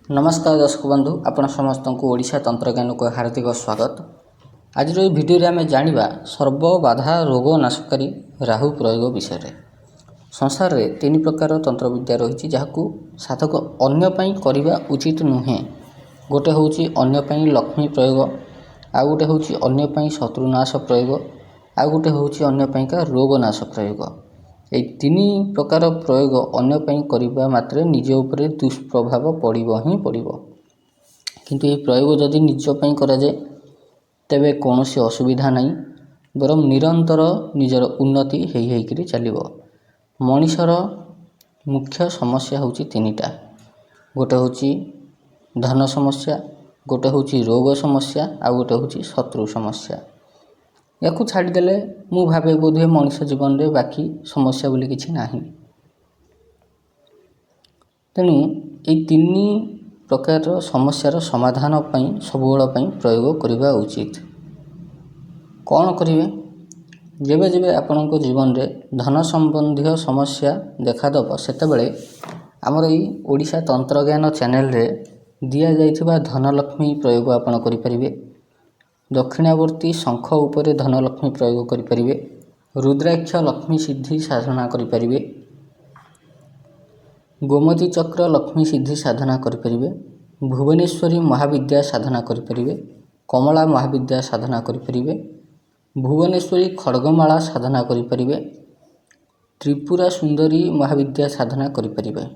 नमस्कार दर्शक बंधु आपण समस्त को ओडिशा तंत्रज्ञान को हार्दिक स्वागत। आज भिडियो आम जाना सर्वबाधा रोग नाशकारी राहु प्रयोग विषय में। संसार में तीन प्रकार तंत्र विद्या रही जहाँ साधक अन्य करने उचित नुहे। गोटे हूँ अन्य लक्ष्मी प्रयोग, आउ गोटे हूँ अन्य शत्रुनाश प्रयोग, आउ गोटे हूँ अन्य रोग नाश प्रयोग। এই ତିନି ପ୍ରକାର ପ୍ରୟୋଗ ଅନ୍ୟ ପାଇଁ କରିବା ମାତ୍ରେ ନିଜ ଉପରେ ଦୁଷ୍ପ୍ରଭାବ ପଡ଼ିବ ହିଁ ପଡ଼ିବ। କିନ୍ତୁ ଏହି ପ୍ରୟୋଗ ଯଦି ନିଜ ପାଇଁ କରାଯାଏ ତେବେ କୌଣସି ଅସୁବିଧା ନାହିଁ, ବରଂ ନିରନ୍ତର ନିଜର ଉନ୍ନତି ହେଇକରି ଚାଲିବ। ମଣିଷର ମୁଖ୍ୟ ସମସ୍ୟା ହେଉଛି ତିନିଟା। ଗୋଟେ ହେଉଛି ଧନ ସମସ୍ୟା, ଗୋଟେ ହେଉଛି ରୋଗ ସମସ୍ୟା, ଆଉ ଗୋଟେ ହେଉଛି ଶତ୍ରୁ ସମସ୍ୟା। याकू छाड़देले मु भावे बोधे मनुष्य जीवन में बाकी समस्या बोली किसी नहीं। तेणु ये तीन प्रकार समस्यार समाधान सबुबेल प्रयोग करने उचित। कौन करेंगे? जेबे जेबे आपण जीवन में धन संबंधी समस्या देखादब सेतबेले आमर ये ओडिशा तंत्रज्ञान चैनल रे दिया जाइथिबा धनलक्ष्मी प्रयोग आपण करें। दक्षिणावर्ती शंख उपरे धनलक्ष्मी प्रयोग करें, रुद्राक्ष लक्ष्मी सिद्धि साधना करें, गोमती चक्र लक्ष्मी सिद्धि साधना करें, भुवनेश्वरी महाविद्या साधना करें, कमला महाविद्या साधना करें, भुवनेश्वरी खड्गमाला साधना करें, त्रिपुरा सुंदरी महाविद्या साधना करें।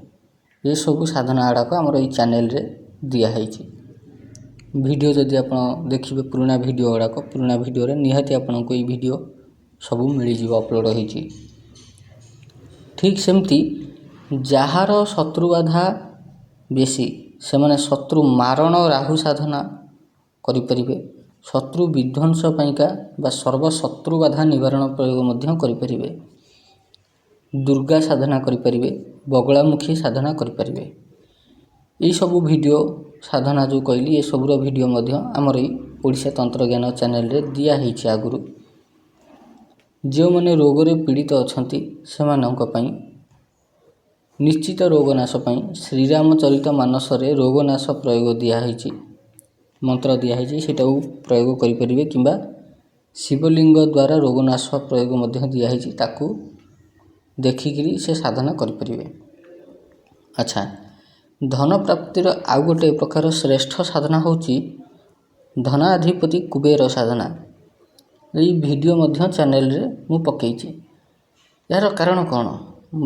ये सब साधना आड़ाक आमर ये चैनल रे दिखाई। वीडियो जदि आप देखिए पुराना वीडियो गुड़ाक, पुराना वीडियो रे निहाती आपन को ये वीडियो सब मिल जाव अपलोड होती। ठीक सेमती जार शत्रुबाधा बेसी से माने शत्रु मारण राहु साधना करें, शत्रु विध्वंस पाइका बा सर्वशत्रु बाधा निवारण प्रयोग करें, दुर्गा साधना करें, बगलामुखी साधना करें। ये सब वीडियो साधना जो कहली ये सबूर वीडियो आमर ओडिशा तंत्रज्ञान चैनल रे दिखाई। आगुरी जो मैंने रोग रे पीड़ित अच्छा से निश्चित रोगनाश श्रीरामचरित मानस रे रोगनाश प्रयोग दिखाई, मंत्र दिखाई, सेटा प्रयोग करें कि शिवलिंग द्वारा रोगनाश प्रयोग दिखाई, ताकू देखिकी से साधना करें। अच्छा, धन प्राप्तिर आउ गोटे प्रकार श्रेष्ठ साधना होची धनाधिपति कुबेर साधना। यही वीडियो चैनल रे मु पकईची। यार कारण कौन?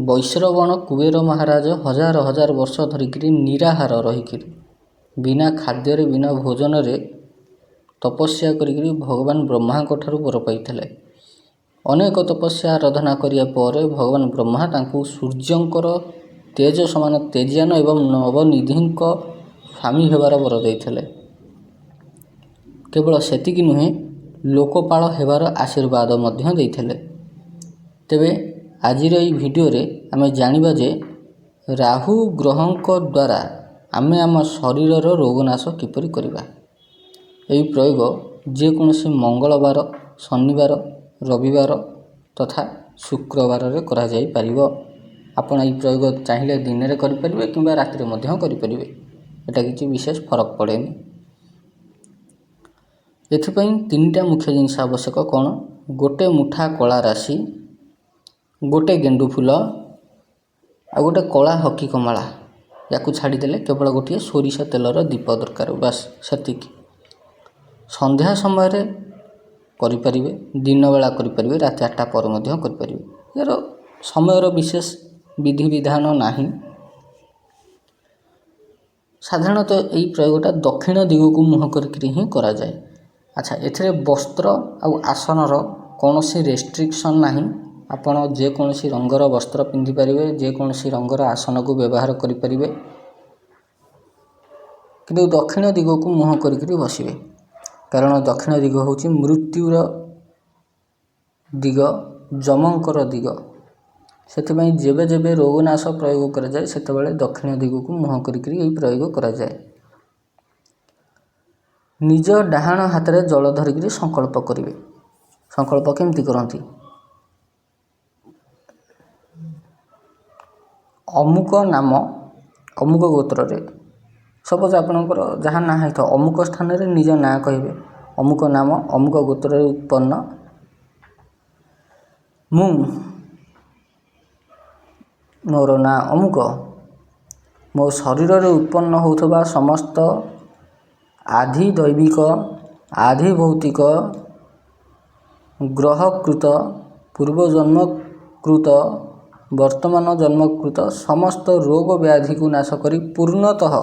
वैश्रवण कुबेर महाराज हजार हजार वर्ष धरिक निराहार रहीकि बिना खाद्य रे बिना भोजन रे तपस्या करी भगवान ब्रह्मा ठारू वर पाइथिले। अनेक तपस्या आराधना करिया पर भगवान ब्रह्मा तांकु सूर्यंकर तेज समान तेजियान एवं नवनिधि स्वामी होबार वर देइथिले। केवल सेतिकी नुहे लोकपाल हेबार आशीर्वाद मध्य देइथिले। तेबे आजिर ई वीडियो रे आमे जानिबा जे राहु ग्रहंक द्वारा आमे आम शरीरर रोगनाश किपरि करिबा। एई प्रयोग जे कोनोसी मंगलवार, शनिवार, रविवार तथा शुक्रवार रे करा जाई परिबो। आपण ये प्रयोग चाहिए दिन में करें कि राति करें, एटा किसी विशेष फरक पड़ेनि। एथिपाई तीनटा मुख्य जिनस आवश्यक। कौन? गोटे मुठा कला राशि, गोटे गेंडु फूल, आ गोटे कला हकी कमाला। या छाड़देले केवल गोटे सोरिष तेलर दीप दरकार, बास सेतिक। संध्या समय करें, दिन बेला करें, रात 8टा पर करें। यार समयर विशेष विधि विधान नहीं। साधारणतः यही प्रयोगटा दक्षिण दिग को मुह करके ही करा जाए। अच्छा, एथिरे वस्त्र आउ आसनर कौन सी रेस्ट्रिक्शन नहीं। आपण जेकोसी रंगर वस्त्र पिंधि पारे, जेकोसी रंगर आसन को व्यवहार करें, कि दक्षिण दिग को मुह करके बसवे। कारण दक्षिण दिग हूँ मृत्युर दिग, जमंकर दिग। से जेबे जेबे रोगनाश प्रयोग करा जाए सेतबेले दक्षिण दिग को मुह करके यही प्रयोग करा जाए। निज डाहाण हाथ में जल धरिक संकल्प करेंगे। संकल्प केमती करती? अमुक नाम अमुक गोत्र रे ସପୋଜ ଆପଣଙ୍କର ଯାହା ନାଁ ହେଇଥିବ ଅମୁକ ସ୍ଥାନରେ ନିଜ ନାଁ କହିବେ। ଅମୁକ ନାମ ଅମୁକ ଗୋତ୍ରରେ ଉତ୍ପନ୍ନ, ମୁଁ ମୋର ନାଁ ଅମୁକ, ମୋ ଶରୀରରେ ଉତ୍ପନ୍ନ ହେଉଥିବା ସମସ୍ତ ଆଧି ଦୈବିକ ଆଧି ଭୌତିକ ଗ୍ରହକୃତ ପୂର୍ବଜନ୍ମକୃତ ବର୍ତ୍ତମାନ ଜନ୍ମକୃତ ସମସ୍ତ ରୋଗ ବ୍ୟାଧିକୁ ନାଶ କରି ପୂର୍ଣ୍ଣତଃ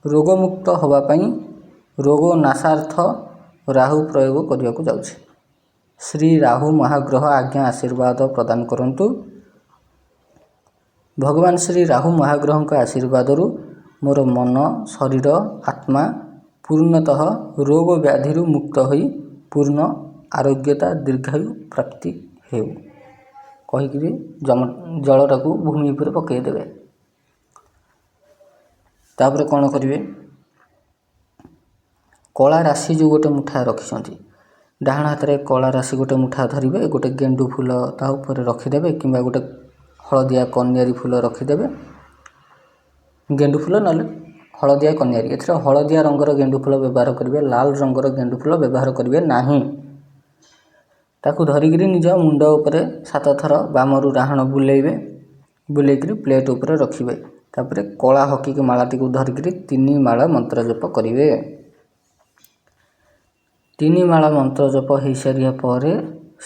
ରୋଗମୁକ୍ତ ହେବା ପାଇଁ ରୋଗ ନାଶାର୍ଥ ରାହୁ ପ୍ରୟୋଗ କରିବାକୁ ଯାଉଛି। ଶ୍ରୀ ରାହୁ ମହାଗ୍ରହ ଆଜ୍ଞା ଆଶୀର୍ବାଦ ପ୍ରଦାନ କରନ୍ତୁ। ଭଗବାନ ଶ୍ରୀ ରାହୁ ମହାଗ୍ରହଙ୍କ ଆଶୀର୍ବାଦରୁ ମୋର ମନ, ଶରୀର, ଆତ୍ମା ପୂର୍ଣ୍ଣତଃ ରୋଗ ବ୍ୟାଧିରୁ ମୁକ୍ତ ହୋଇ ପୂର୍ଣ୍ଣ ଆରୋଗ୍ୟତା ଦୀର୍ଘାୟୁ ପ୍ରାପ୍ତି ହେଉ କହିକିରି ଜଳଟାକୁ ଭୂମି ଉପରେ ପକାଇଦେବେ। ତାପରେ କ'ଣ କରିବେ, କଳା ରାଶି ଯେଉଁ ଗୋଟେ ମୁଠା ରଖିଛନ୍ତି, ଡାହାଣ ହାତରେ କଳା ରାଶି ଗୋଟେ ମୁଠା ଧରିବେ, ଗୋଟେ ଗେଣ୍ଡୁ ଫୁଲ ତା ଉପରେ ରଖିଦେବେ କିମ୍ବା ଗୋଟେ ହଳଦିଆ କନିଆରୀ ଫୁଲ ରଖିଦେବେ। ଗେଣ୍ଡୁ ଫୁଲ ନହେଲେ ହଳଦିଆ କନିଆରୀ, ଏଥିରେ ହଳଦିଆ ରଙ୍ଗର ଗେଣ୍ଡୁ ଫୁଲ ବ୍ୟବହାର କରିବେ, ଲାଲ ରଙ୍ଗର ଗେଣ୍ଡୁ ଫୁଲ ବ୍ୟବହାର କରିବେ ନାହିଁ। ତାକୁ ଧରିକିରି ନିଜ ମୁଣ୍ଡ ଉପରେ 7 ଥର ବାମରୁ ଡାହାଣ ବୁଲେଇବେ, ବୁଲେଇକିରି ପ୍ଲେଟ୍ ଉପରେ ରଖିବେ। ତାପରେ କଳା ହକିକି ମାଳାଟିକୁ ଧରିକିରି 3 ମାଳ ମନ୍ତ୍ର ଜପ କରିବେ। 3 ମାଳ ମନ୍ତ୍ର ଜପ ହୋଇସାରିବା ପରେ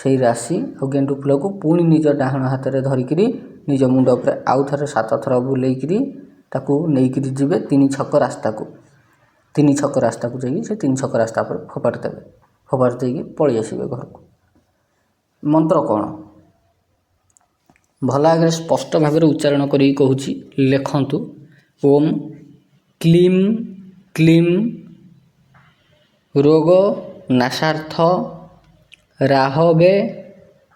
ସେଇ ରାଶି ଆଉ ଗେଣ୍ଡୁ ଫୁଲକୁ ପୁଣି ନିଜ ଡାହାଣ ହାତରେ ଧରିକିରି ନିଜ ମୁଣ୍ଡ ଉପରେ ଆଉ ଥରେ 7 ଥର ବୁଲେଇକିରି ତାକୁ ନେଇକିରି ଯିବେ 3 ଛକ ରାସ୍ତାକୁ। 3 ଛକ ରାସ୍ତାକୁ ଯାଇକି ସେ 3 ଛକ ରାସ୍ତା ଉପରେ ଫୋପାଡ଼ି ଦେବେ। ଫୋପାଡ଼ି ଦେଇକି ପଳେଇ ଆସିବେ ଘରକୁ। ମନ୍ତ୍ର କ'ଣ? ଭଲ ଆଗରେ ସ୍ପଷ୍ଟ ଭାବରେ ଉଚ୍ଚାରଣ କରିକି କହୁଛି, ଲେଖନ୍ତୁ। ଓମ୍ କ୍ଲିମ୍ କ୍ଲିମ୍ ରୋଗ ନାଶାର୍ଥ ରାହବେ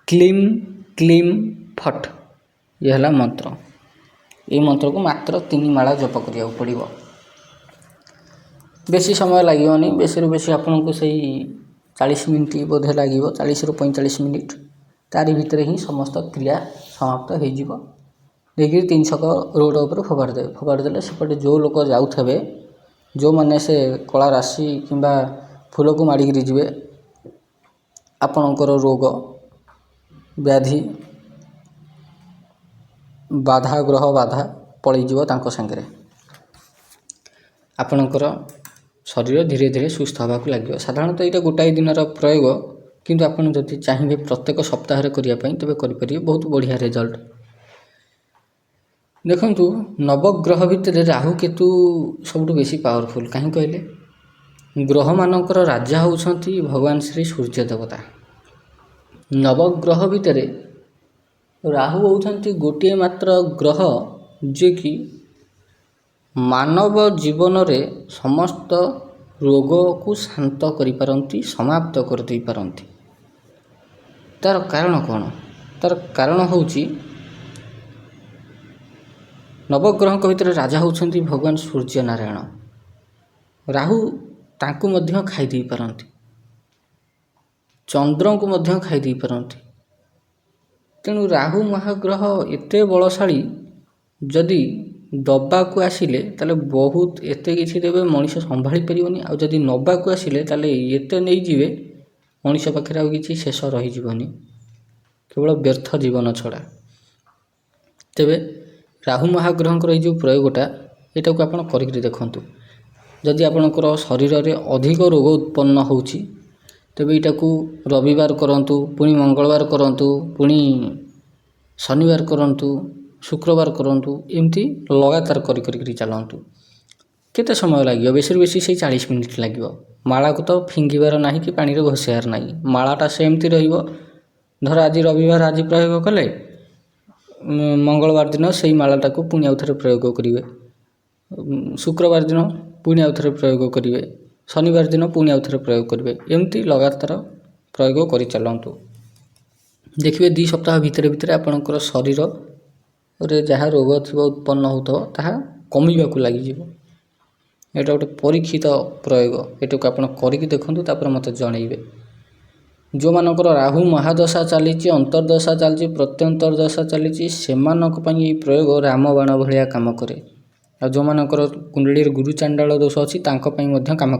କ୍ଲିମ୍ କ୍ଲିମ୍ ଫଟ୍। ଇଏ ହେଲା ମନ୍ତ୍ର। এই ମନ୍ତ୍ରକୁ ମାତ୍ର 3 ମାଳ ଜପ କରିବାକୁ ପଡ଼ିବ। ବେଶୀ ସମୟ ଲାଗିବନି, ବେଶୀରୁ ବେଶୀ ଆପଣଙ୍କୁ ସେଇ 40 ମିନିଟ୍ ବୋଧେ ଲାଗିବ, 40ରୁ 45 ମିନିଟ୍। ତାରି ଭିତରେ ହିଁ ସମସ୍ତ କ୍ରିୟା ସମାପ୍ତ ହୋଇଯିବ। ଦେଇକିରି 3 ଛକ ରୋଡ଼ ଉପରେ ଫୋପାଡ଼ି ଦେବେ। ଫୋପାଡ଼ି ଦେଲେ ସେପଟେ ଯେଉଁ ଲୋକ ଯାଉଥିବେ, ଯେଉଁମାନେ ସେ କଳା ରାଶି କିମ୍ବା ଫୁଲକୁ ମାଡ଼ିକିରି ଯିବେ, ଆପଣଙ୍କର ରୋଗ ବ୍ୟାଧି ବାଧା ଗ୍ରହ ବାଧା ପଳେଇଯିବ ତାଙ୍କ ସାଙ୍ଗରେ। ଆପଣଙ୍କର ଶରୀର ଧୀରେ ଧୀରେ ସୁସ୍ଥ ହେବାକୁ ଲାଗିବ। ସାଧାରଣତଃ ଏଇଟା ଗୋଟାଏ ଦିନର ପ୍ରୟୋଗ, କିନ୍ତୁ ଆପଣ ଯଦି ଚାହିଁବେ ପ୍ରତ୍ୟେକ ସପ୍ତାହରେ କରିବା ପାଇଁ ତେବେ କରିପାରିବେ, ବହୁତ ବଢ଼ିଆ ରେଜଲ୍ଟ। ଦେଖନ୍ତୁ, ନବଗ୍ରହ ଭିତରେ ରାହୁ କେତୁ ସବୁଠୁ ବେଶୀ ପାୱାରଫୁଲ୍। କାହିଁ କହିଲେ, ଗ୍ରହମାନଙ୍କର ରାଜା ହେଉଛନ୍ତି ଭଗବାନ ଶ୍ରୀ ସୂର୍ଯ୍ୟ ଦେବତା। ନବଗ୍ରହ ଭିତରେ ରାହୁ ହେଉଛନ୍ତି ଗୋଟିଏ ମାତ୍ର ଗ୍ରହ ଯିଏକି ମାନବ ଜୀବନରେ ସମସ୍ତ ରୋଗକୁ ଶାନ୍ତ କରିପାରନ୍ତି, ସମାପ୍ତ କରିଦେଇପାରନ୍ତି। ତା'ର କାରଣ କ'ଣ? ତା'ର କାରଣ ହେଉଛି ନବଗ୍ରହଙ୍କ ଭିତରେ ରାଜା ହେଉଛନ୍ତି ଭଗବାନ ସୂର୍ଯ୍ୟ ନାରାୟଣ। ରାହୁ ତାଙ୍କୁ ମଧ୍ୟ ଖାଇ ଦେଇପାରନ୍ତି, ଚନ୍ଦ୍ରଙ୍କୁ ମଧ୍ୟ ଖାଇ ଦେଇପାରନ୍ତି। ତେଣୁ ରାହୁ ମହାଗ୍ରହ ଏତେ ବଳଶାଳୀ, ଯଦି ଦବାକୁ ଆସିଲେ ତାହେଲେ ବହୁତ ଏତେ କିଛି ଦେବେ ମଣିଷ ସମ୍ଭାଳି ପାରିବନି। ଆଉ ଯଦି ନେବାକୁ ଆସିଲେ ତାହେଲେ ଏତେ ନେଇଯିବେ ମଣିଷ ପାଖରେ ଆଉ କିଛି ଶେଷ ରହିଯିବନି, କେବଳ ବ୍ୟର୍ଥ ଜୀବନ ଛଡ଼ା। ତେବେ ରାହୁ ମହାଗ୍ରହଙ୍କର ଏଇ ଯେଉଁ ପ୍ରୟୋଗଟା, ଏଇଟାକୁ ଆପଣ କରିକିରି ଦେଖନ୍ତୁ। ଯଦି ଆପଣଙ୍କର ଶରୀରରେ ଅଧିକ ରୋଗ ଉତ୍ପନ୍ନ ହେଉଛି, ତେବେ ଏଇଟାକୁ ରବିବାର କରନ୍ତୁ, ପୁଣି ମଙ୍ଗଳବାର କରନ୍ତୁ, ପୁଣି ଶନିବାର କରନ୍ତୁ, ଶୁକ୍ରବାର କରନ୍ତୁ, ଏମିତି ଲଗାତାର କରିକିରି ଚାଲନ୍ତୁ। କେତେ ସମୟ ଲାଗିବ? ବେଶୀରୁ ବେଶୀ ସେଇ 40 ମିନିଟ୍ ଲାଗିବ। ମାଳାକୁ ତ ଫିଙ୍ଗିବାର ନାହିଁ କି ପାଣିରେ ଘଷିବାର ନାହିଁ, ମାଳାଟା ସେମିତି ରହିବ। ଧର ଆଜି ରବିବାର, ଆଜି ପ୍ରୟୋଗ କଲେ, ମଙ୍ଗଳବାର ଦିନ ସେଇ ମାଳାଟାକୁ ପୁଣି ଆଉ ଥରେ ପ୍ରୟୋଗ କରିବେ, ଶୁକ୍ରବାର ଦିନ ପୁଣି ଆଉ ଥରେ ପ୍ରୟୋଗ କରିବେ, ଶନିବାର ଦିନ ପୁଣି ଆଉ ଥରେ ପ୍ରୟୋଗ କରିବେ। ଏମିତି ଲଗାତାର ପ୍ରୟୋଗ କରିଚାଲନ୍ତୁ। ଦେଖିବେ 2 ସପ୍ତାହ ଭିତରେ ଭିତରେ ଆପଣଙ୍କର ଶରୀରରେ ଯାହା ରୋଗ ଥିବ, ଉତ୍ପନ୍ନ ହେଉଥିବ, ତାହା କମିବାକୁ ଲାଗିଯିବ। ଏଇଟା ଗୋଟେ ପରୀକ୍ଷିତ ପ୍ରୟୋଗ। ଏଟାକୁ ଆପଣ କରିକି ଦେଖନ୍ତୁ, ତାପରେ ମୋତେ ଜଣାଇବେ। ଯେଉଁମାନଙ୍କର ରାହୁ ମହାଦଶା ଚାଲିଛି, ଅନ୍ତର୍ଦଶା ଚାଲିଛି, ପ୍ରତ୍ୟନ୍ତର୍ଦଶା ଚାଲିଛି, ସେମାନଙ୍କ ପାଇଁ ଏହି ପ୍ରୟୋଗ ରାମବାଣ ଭଳିଆ କାମ କରେ। ଆଉ ଯେଉଁମାନଙ୍କର କୁଣ୍ଡଳୀରେ ଗୁରୁ ଚାଣ୍ଡାଳ ଦୋଷ ଅଛି ତାଙ୍କ ପାଇଁ ମଧ୍ୟ କାମ